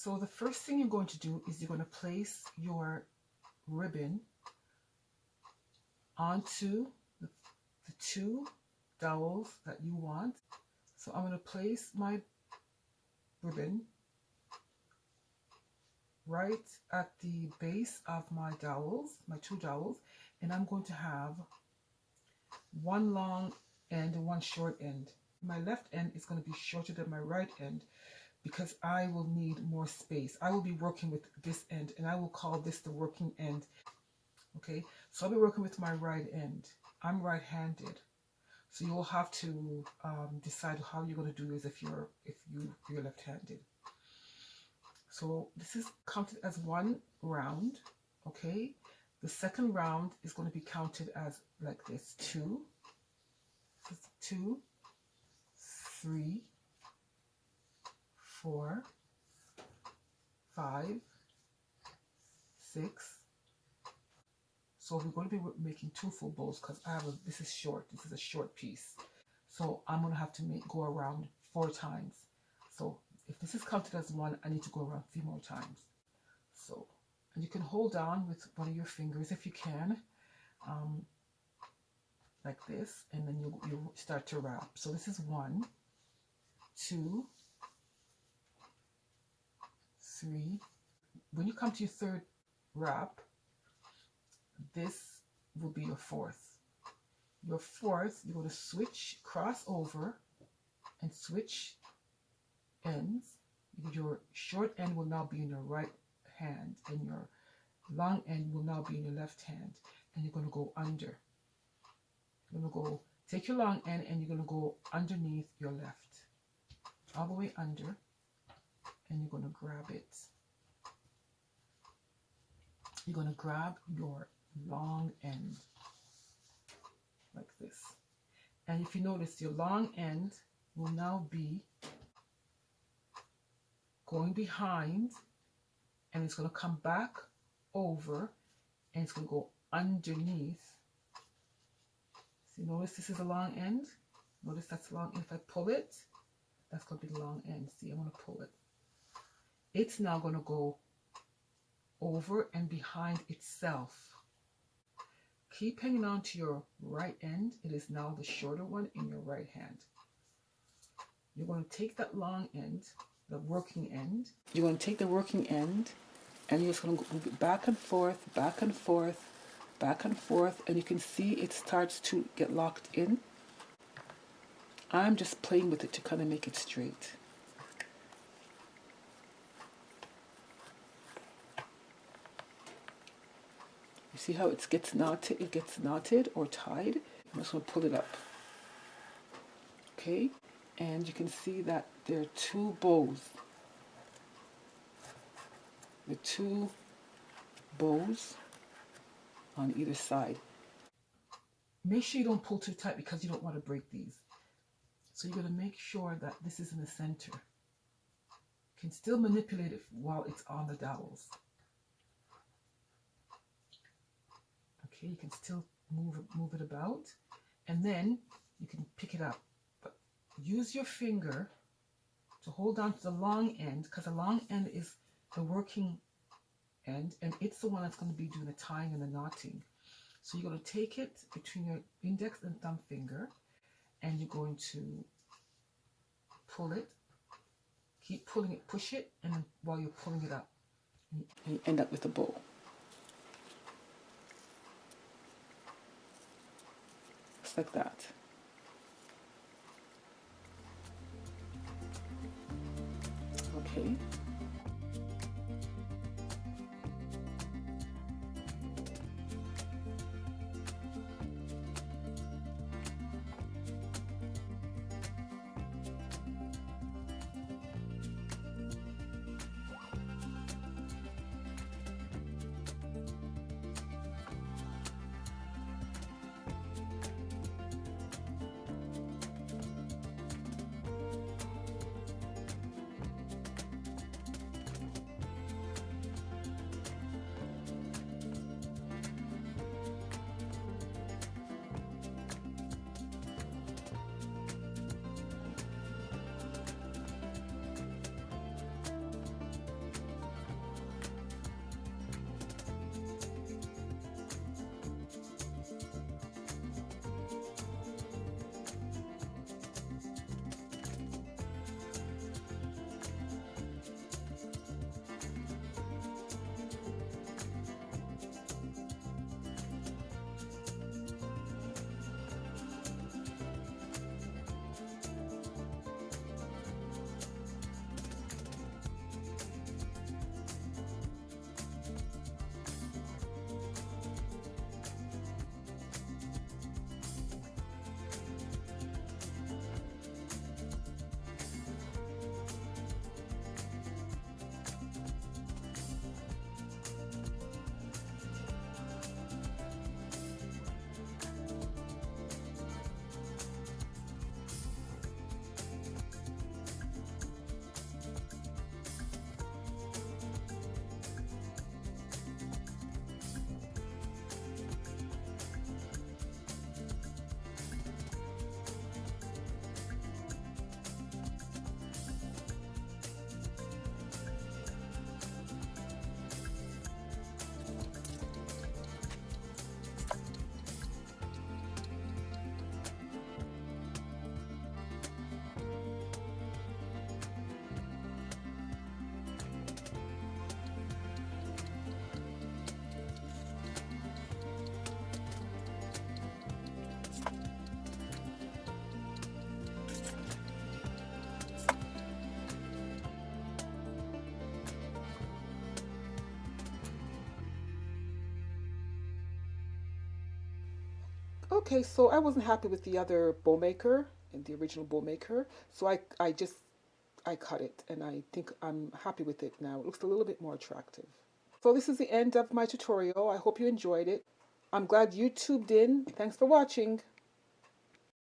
So the first thing you're going to do is you're going to place your ribbon onto the two dowels that you want. So I'm going to place my ribbon right at the base of my dowels, my two dowels, and I'm going to have one long end and one short end. My left end is going to be shorter than my right end because I will need more space. I will be working with this end, and I will call this the working end. Okay, so I'll be working with my right end. I'm right-handed, so you'll have to decide how you're going to do this if you're left-handed. So this is counted as one round. Okay, the second round is going to be counted as like this: 2, 2, 3, 4, 5, 6. So we're going to be making 2 full bows because this is short. This is a short piece. So I'm going to have to go around 4 times. So if this is counted as 1, I need to go around 3 more times. So, and you can hold on with one of your fingers if you can, like this, and then you start to wrap. So this is 1, 2, 3. When you come to your third wrap, this will be your fourth. Your fourth, you're going to switch, cross over, and switch ends. Your short end will now be in your right hand, and your long end will now be in your left hand, and you're going to go under. You're going to go, take your long end, and you're going to go underneath your left, all the way under, and you're going to grab it. You're going to grab your long end like this, and if you notice, your long end will now be going behind, and it's going to come back over, and it's going to go underneath. So notice this is a long end. Notice that's long end. If I pull it, that's going to be the long end. See, I'm going to pull it. It's now going to go over and behind itself. Keep hanging on to your right end. It is now the shorter one in your right hand. You're going to take that long end, the working end. You're going to take the working end, and you're just going to go back and forth, back and forth, back and forth, and you can see it starts to get locked in. I'm just playing with it to kind of make it straight. You see how it gets knotted? It gets knotted or tied. I'm just going to pull it up. Okay, and you can see that there are 2 bows. The 2 bows on either side. Make sure you don't pull too tight because you don't want to break these. So you're going to make sure that this is in the center. You can still manipulate it while it's on the dowels. Okay, you can still move it about, and then you can pick it up. But use your finger to hold on to the long end, because the long end is the working end, and it's the one that's going to be doing the tying and the knotting. So you're going to take it between your index and thumb finger, and you're going to pull it. Keep pulling it, push it, and while you're pulling it up, and you end up with a bow. Just like that. Okay. Okay, so I wasn't happy with the other bow maker and the original bow maker, so I just I cut it, and I think I'm happy with it now. It looks a little bit more attractive. So this is the end of my tutorial. I hope you enjoyed it. I'm glad you tuned in. Thanks for watching.